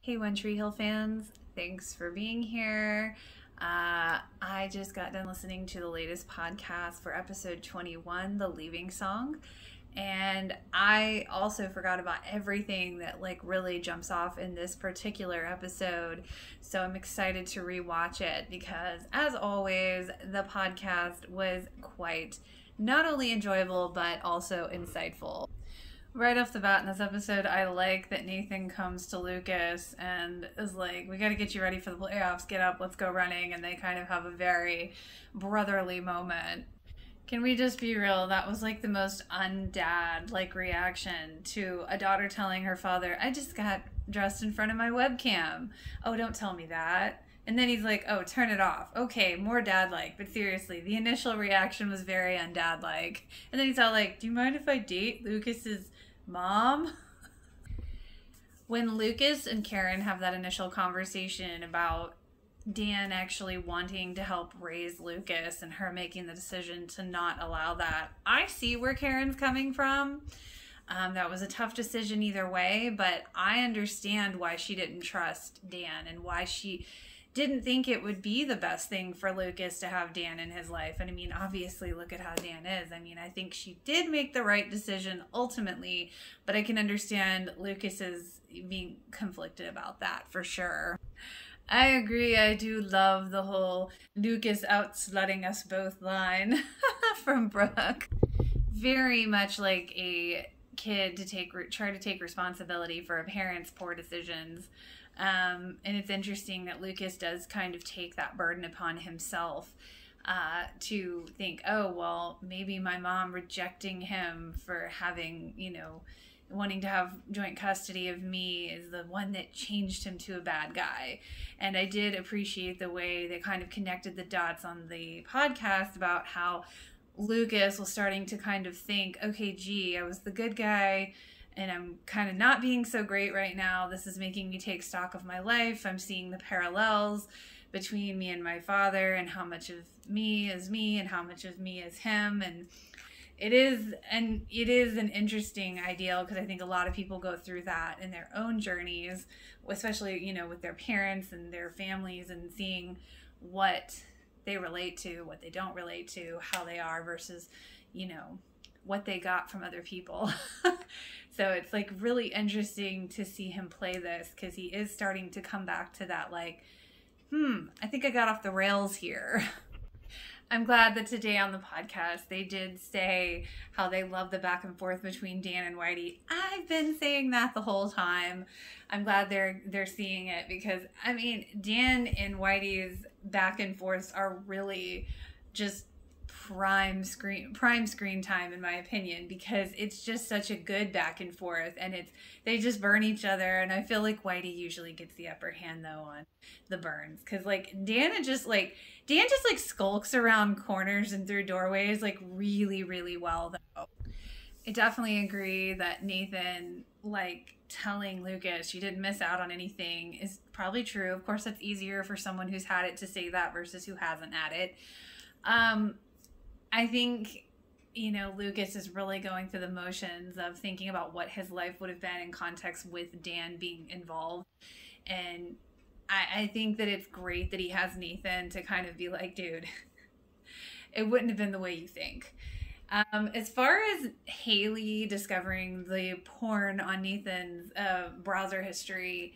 Hey, One Tree Hill fans, thanks for being here. I just got done listening to the latest podcast for episode 21, The Leaving Song. And I also forgot about everything that really jumps off in this particular episode. So I'm excited to rewatch it because, as always, the podcast was quite not only enjoyable but also insightful. Right off the bat in this episode, I like that Nathan comes to Lucas and is like, we got to get you ready for the playoffs. Get up, let's go running. And they kind of have a very brotherly moment. Can we just be real? That was the most undad reaction to a daughter telling her father, I just got dressed in front of my webcam. Oh, don't tell me that. And then he's like, oh, turn it off. Okay, more dad-like. But seriously, the initial reaction was very undad-like. And then he's all like, do you mind if I date Lucas's mom? When Lucas and Karen have that initial conversation about Dan actually wanting to help raise Lucas and her making the decision to not allow that, I see where Karen's coming from. That was a tough decision either way, but I understand why she didn't trust Dan and why she didn't think it would be the best thing for Lucas to have Dan in his life. And I mean, obviously, look at how Dan is. I mean, I think she did make the right decision ultimately, but I can understand Lucas's being conflicted about that for sure. I agree. I do love the whole Lucas out-slutting us both line from Brooke. Very much like a kid to try to take responsibility for a parent's poor decisions. And it's interesting that Lucas does kind of take that burden upon himself to think, oh, well, maybe my mom rejecting him for having, wanting to have joint custody of me is the one that changed him to a bad guy. And I did appreciate the way they kind of connected the dots on the podcast about how Lucas was starting to kind of think, okay, gee, I was the good guy and I'm kind of not being so great right now. This is making me take stock of my life. I'm seeing the parallels between me and my father and how much of me is me and how much of me is him. And it is an interesting ideal because I think a lot of people go through that in their own journeys, especially, with their parents and their families and seeing what they relate to, what they don't relate to, how they are versus, what they got from other people. So it's really interesting to see him play this because he is starting to come back to that I think I got off the rails here. I'm glad that today on the podcast they did say how they love the back and forth between Dan and Whitey. I've been saying that the whole time. I'm glad they're seeing it because I mean Dan and Whitey's back and forths are really just prime screen time in my opinion because it's just such a good back and forth and they just burn each other, and I feel like Whitey usually gets the upper hand though on the burns because Dan just skulks around corners and through doorways really, really well though. I definitely agree that Nathan telling Lucas you didn't miss out on anything is probably true. Of course that's easier for someone who's had it to say that versus who hasn't had it. I think, Lucas is really going through the motions of thinking about what his life would have been in context with Dan being involved. And I think that it's great that he has Nathan to kind of be like, dude, it wouldn't have been the way you think. As far as Haley discovering the porn on Nathan's browser history,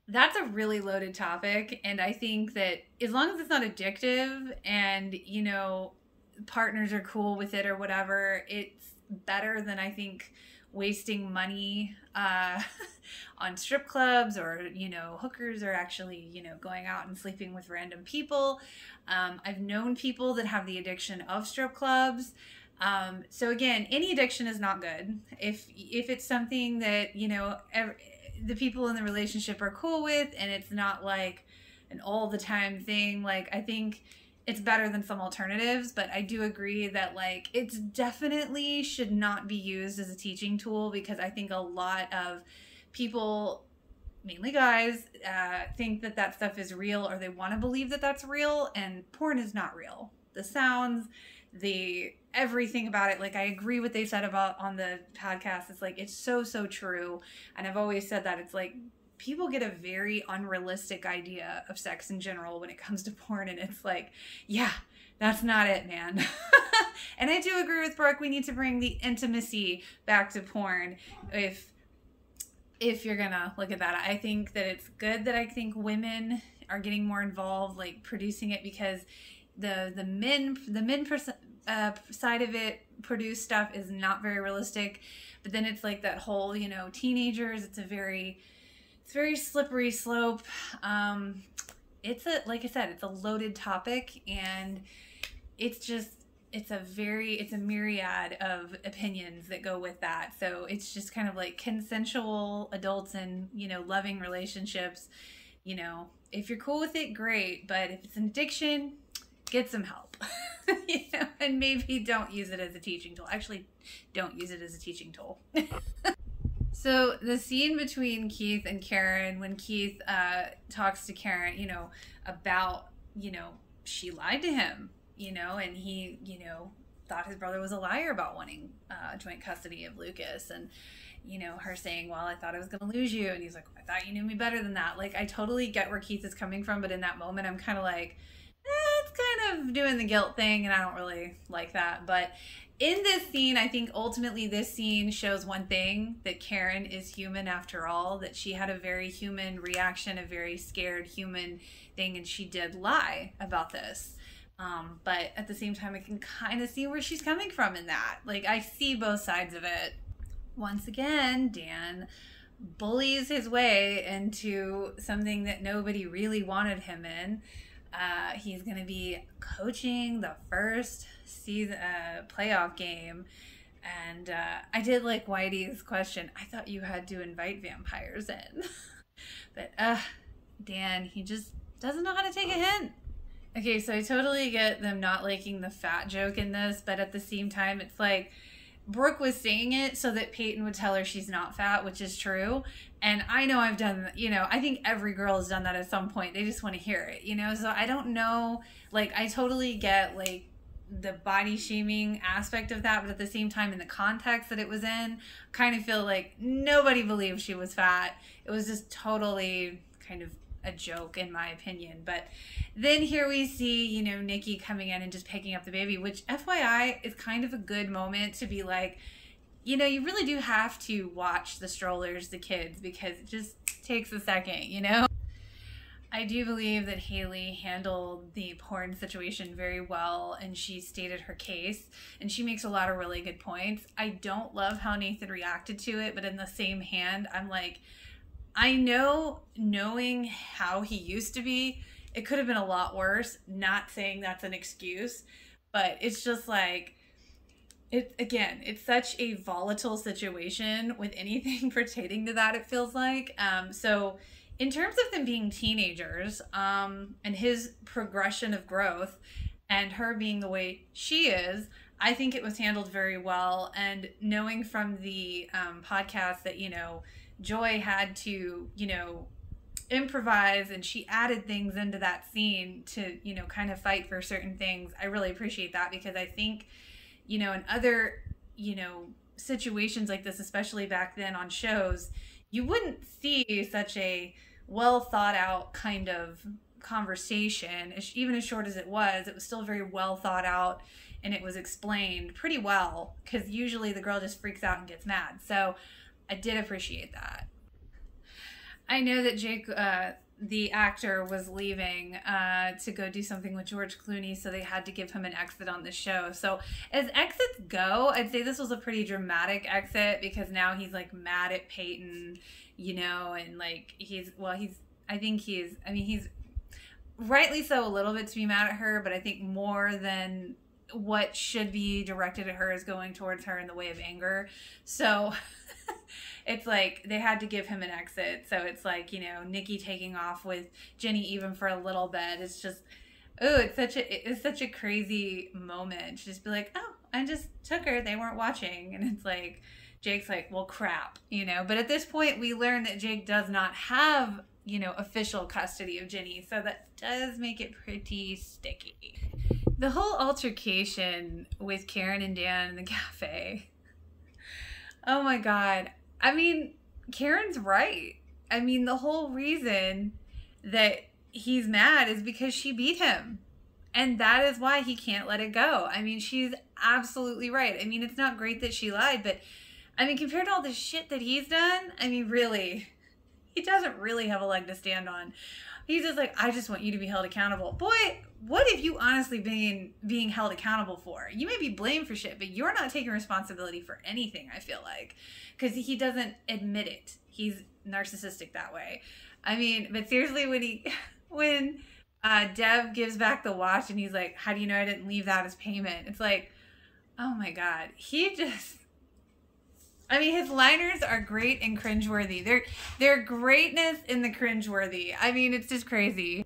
that's a really loaded topic. And I think that as long as it's not addictive and, partners are cool with it or whatever, it's better than I think wasting money on strip clubs or, hookers or actually, going out and sleeping with random people. I've known people that have the addiction of strip clubs. So again, any addiction is not good. If it's something that, the people in the relationship are cool with and it's not an all the time thing, I think it's better than some alternatives, but I do agree that it's definitely should not be used as a teaching tool because I think a lot of people, mainly guys, think that stuff is real or they want to believe that that's real, and porn is not real. The sounds, everything about it, I agree what they said about on the podcast. It's it's so true, and I've always said that it's people get a very unrealistic idea of sex in general when it comes to porn, and it's like, yeah, that's not it, man. And I do agree with Brooke. We need to bring the intimacy back to porn if you're gonna look at that. I think that it's good that I think women are getting more involved, like producing it, because the men side of it, produced stuff, is not very realistic. But then it's like that whole, you know, teenagers, it's very slippery slope. Like I said, it's a loaded topic, and it's a myriad of opinions that go with that. So it's just kind of like consensual adults and, you know, loving relationships. You know, if you're cool with it, great. But if it's an addiction, get some help. You know, and maybe don't use it as a teaching tool. Actually, don't use it as a teaching tool. So the scene between Keith and Karen, when Keith talks to Karen, you know, about, you know, she lied to him, you know, and he, you know, thought his brother was a liar about wanting joint custody of Lucas. And, you know, her saying, well, I thought I was going to lose you. And he's like, I thought you knew me better than that. Like, I totally get where Keith is coming from. But in that moment, I'm kind of like, it's kind of doing the guilt thing. And I don't really like that. But in this scene, I think ultimately this scene shows one thing, that Karen is human after all, that she had a very human reaction, a very scared human thing. And she did lie about this. But at the same time, I can kind of see where she's coming from in that. Like, I see both sides of it. Once again, Dan bullies his way into something that nobody really wanted him in. He's going to be coaching the first season playoff game. And I did like Whitey's question. I thought you had to invite vampires in. But Dan, he just doesn't know how to take a hint. Okay, so I totally get them not liking the fat joke in this, but at the same time, it's like Brooke was saying it so that Peyton would tell her she's not fat, which is true. And I know I've done, you know, I think every girl has done that at some point. They just want to hear it, you know? So I don't know, like, I totally get, like, the body shaming aspect of that, but at the same time, in the context that it was in, kind of feel like nobody believed she was fat. It was just totally kind of a joke, in my opinion. But then here we see, you know, Nikki coming in and just picking up the baby, which FYI is kind of a good moment to be like, you know, you really do have to watch the strollers, the kids, because it just takes a second, you know? I do believe that Haley handled the porn situation very well, and she stated her case, and she makes a lot of really good points. I don't love how Nathan reacted to it, but in the same hand, I'm like, I know, knowing how he used to be, it could have been a lot worse. Not saying that's an excuse, but it's just like, it's such a volatile situation with anything pertaining to that, it feels like. So in terms of them being teenagers, and his progression of growth and her being the way she is, I think it was handled very well. And knowing from the podcast that, you know, Joy had to, you know, improvise, and she added things into that scene to, you know, kind of fight for certain things. I really appreciate that, because I think, you know, in other, you know, situations like this, especially back then on shows, you wouldn't see such a well thought out kind of conversation. Even as short as it was still very well thought out, and it was explained pretty well, because usually the girl just freaks out and gets mad. So I did appreciate that. I know that Jake, the actor, was leaving to go do something with George Clooney, so they had to give him an exit on the show. So as exits go, I'd say this was a pretty dramatic exit, because now he's like mad at Peyton, you know, and like he's rightly so a little bit to be mad at her, but I think more than what should be directed at her is going towards her in the way of anger. So it's like they had to give him an exit. So it's like, you know, Nikki taking off with Jenny even for a little bit. It's just, it's such a crazy moment to just be like, oh, I just took her. They weren't watching. And it's like, Jake's like, well, crap, you know. But at this point, we learn that Jake does not have, you know, official custody of Jenny. So that does make it pretty sticky. The whole altercation with Karen and Dan in the cafe. Oh my God. I mean, Karen's right. I mean, the whole reason that he's mad is because she beat him. And that is why he can't let it go. I mean, she's absolutely right. I mean, it's not great that she lied, but I mean, compared to all the shit that he's done, I mean, really, he doesn't really have a leg to stand on. He's just like, I just want you to be held accountable. Boy, what have you honestly been being held accountable for? You may be blamed for shit, but you're not taking responsibility for anything, I feel like. Because he doesn't admit it. He's narcissistic that way. I mean, but seriously, when Dev gives back the watch and he's like, how do you know I didn't leave that as payment? It's like, oh my God. I mean, his liners are great and cringeworthy. They're greatness in the cringeworthy. I mean, it's just crazy.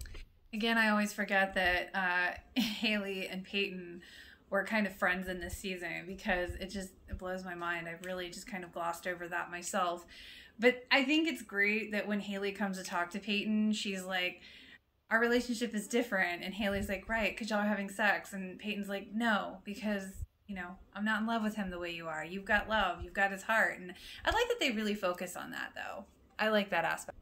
Again, I always forget that Haley and Peyton were kind of friends in this season because it blows my mind. I've really just kind of glossed over that myself. But I think it's great that when Haley comes to talk to Peyton, she's like, our relationship is different. And Haley's like, right, because y'all are having sex. And Peyton's like, no, because, you know, I'm not in love with him the way you are. You've got love. You've got his heart. And I like that they really focus on that, though. I like that aspect.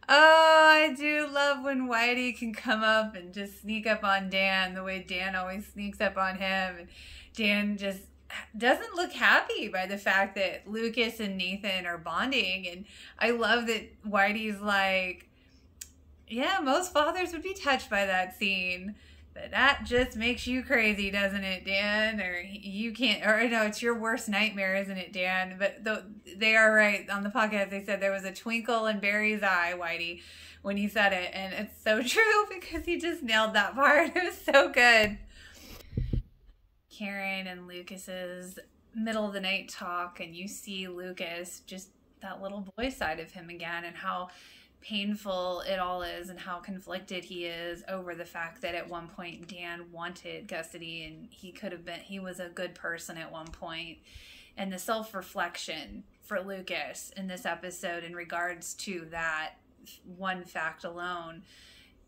Oh, I do love when Whitey can come up and just sneak up on Dan the way Dan always sneaks up on him. And Dan just doesn't look happy by the fact that Lucas and Nathan are bonding. And I love that Whitey's like, yeah, most fathers would be touched by that scene, but that just makes you crazy, doesn't it, Dan? Or you can't, or no, it's your worst nightmare, isn't it, Dan? But they are right. On the podcast, they said there was a twinkle in Barry's eye, Whitey, when he said it. And it's so true because he just nailed that part. It was so good. Karen and Lucas's middle of the night talk, and you see Lucas, just that little boy side of him again, and how painful it all is and how conflicted he is over the fact that at one point Dan wanted custody and he was a good person at one point. And the self-reflection for Lucas in this episode in regards to that one fact alone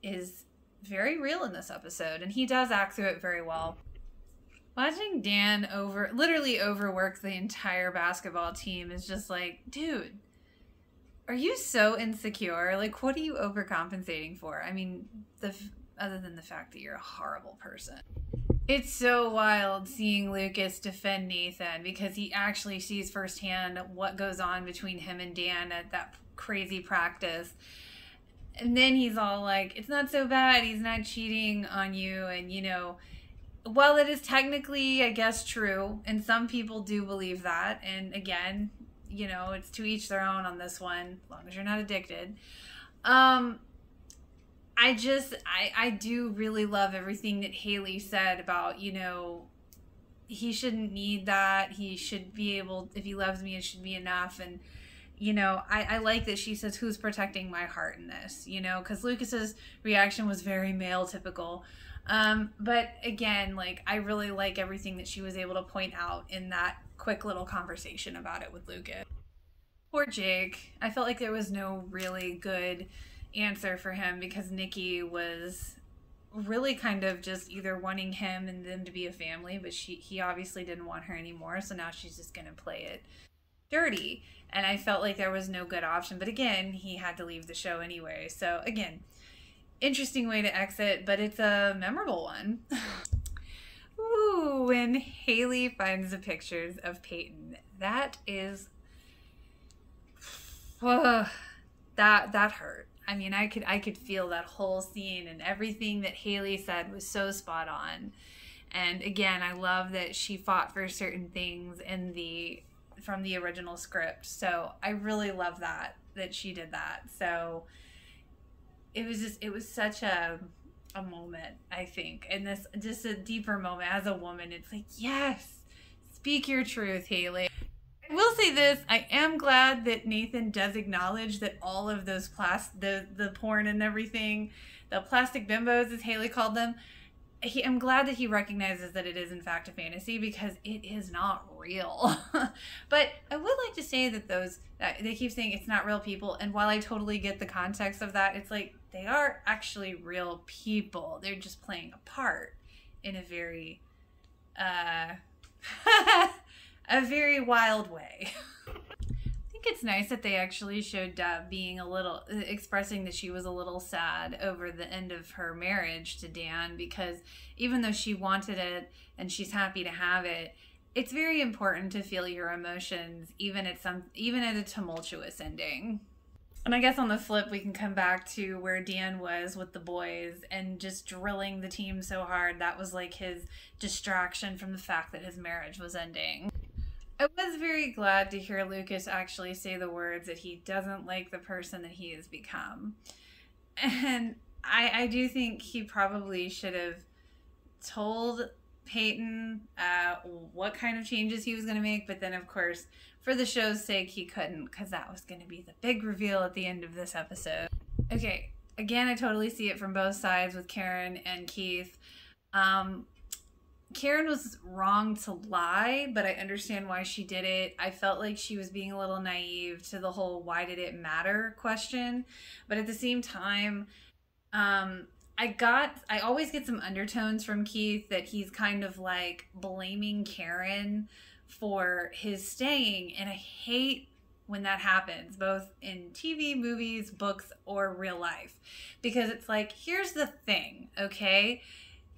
is very real in this episode, and he does act through it very well. Watching Dan literally overwork the entire basketball team is just like, dude, are you so insecure? Like, what are you overcompensating for? I mean, other than the fact that you're a horrible person. It's so wild seeing Lucas defend Nathan because he actually sees firsthand what goes on between him and Dan at that crazy practice. And then he's all like, it's not so bad. He's not cheating on you. And, you know, while it is technically, I guess, true, and some people do believe that, and again, you know, it's to each their own on this one, as long as you're not addicted. I do really love everything that Haley said about, you know, he shouldn't need that. He should be able, if he loves me, it should be enough. And, you know, I like that she says, who's protecting my heart in this? You know, because Lucas's reaction was very male typical. But again, like, I really like everything that she was able to point out in that quick little conversation about it with Lucas. Poor Jake. I felt like there was no really good answer for him because Nikki was really kind of just either wanting him and them to be a family, but he obviously didn't want her anymore, so now she's just going to play it dirty. And I felt like there was no good option, but again, he had to leave the show anyway. So again, interesting way to exit, but it's a memorable one. Ooh, when Haley finds the pictures of Peyton, that is, that hurt. I mean, I could feel that whole scene, and everything that Haley said was so spot on. And again, I love that she fought for certain things from the original script. So I really love that she did that. So it was such a moment, I think, and this just a deeper moment as a woman. It's like, yes, speak your truth, Haley. I will say this, I am glad that Nathan does acknowledge that all of those the porn and everything, the plastic bimbos as Haley called them, I'm glad that he recognizes that it is in fact a fantasy because it is not real. But I would like to say that they keep saying it's not real people, and while I totally get the context of that, it's like they are actually real people. They're just playing a part in a very a very wild way. I think think it's nice that they actually showed Deb being a little, expressing that she was a little sad over the end of her marriage to Dan, because even though she wanted it and she's happy to have it, it's very important to feel your emotions, even at a tumultuous ending. And I guess on the flip, we can come back to where Dan was with the boys and just drilling the team so hard. That was like his distraction from the fact that his marriage was ending. I was very glad to hear Lucas actually say the words that he doesn't like the person that he has become. And I do think he probably should have told Peyton what kind of changes he was going to make. But then, of course, for the show's sake, he couldn't, because that was going to be the big reveal at the end of this episode. Okay, again, I totally see it from both sides with Karen and Keith. Karen was wrong to lie, but I understand why she did it. I felt like she was being a little naive to the whole why did it matter question. But at the same time, I always get some undertones from Keith that he's kind of like blaming Karen for his staying. And I hate when that happens, both in TV, movies, books, or real life. Because it's like, here's the thing, okay?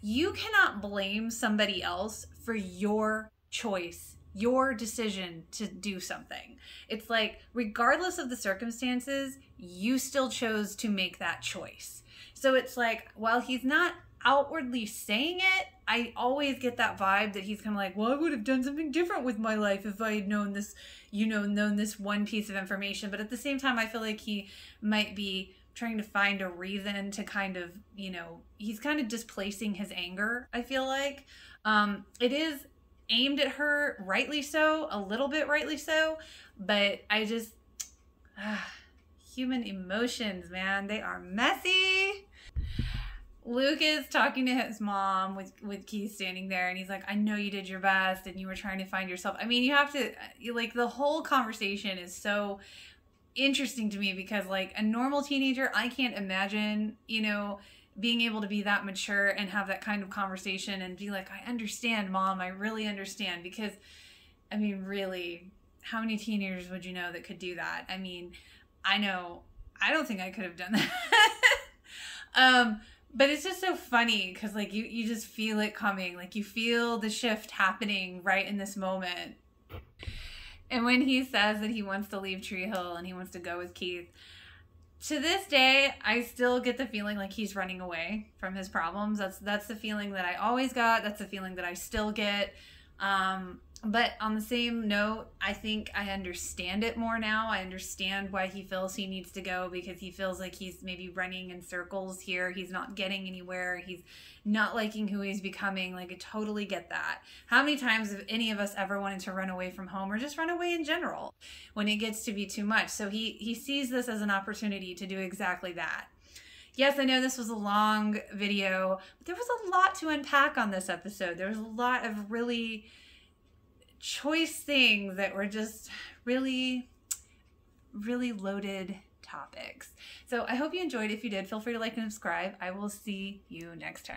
You cannot blame somebody else for your choice, your decision to do something. It's like, regardless of the circumstances, you still chose to make that choice. So it's like, while he's not outwardly saying it, I always get that vibe that he's kind of like, well, I would have done something different with my life if I had known this, known this one piece of information. But at the same time, I feel like he might be trying to find a reason to kind of, he's kind of displacing his anger, I feel like. It is aimed at her, rightly so, a little bit rightly so, but I just, human emotions, man, they are messy. Luke is talking to his mom with Keith standing there, and he's like, I know you did your best and you were trying to find yourself. I mean, you have to, like, the whole conversation is so interesting to me because, like, a normal teenager, I can't imagine, being able to be that mature and have that kind of conversation and be like, I understand, Mom, I really understand. Because, I mean, really, how many teenagers would you know that could do that? I mean, I don't think I could have done that. But it's just so funny because, like, you just feel it coming. Like, you feel the shift happening right in this moment. And when he says that he wants to leave Tree Hill and he wants to go with Keith, to this day, I still get the feeling like he's running away from his problems. That's the feeling that I always got. That's the feeling that I still get. But on the same note, I think I understand it more now. I understand why he feels he needs to go, because he feels like he's maybe running in circles here. He's not getting anywhere. He's not liking who he's becoming. Like, I totally get that. How many times have any of us ever wanted to run away from home or just run away in general when it gets to be too much? So he sees this as an opportunity to do exactly that. Yes, I know this was a long video, but there was a lot to unpack on this episode. There was a lot of really choice things that were just really, really loaded topics. So I hope you enjoyed. If you did, feel free to like and subscribe. I will see you next time.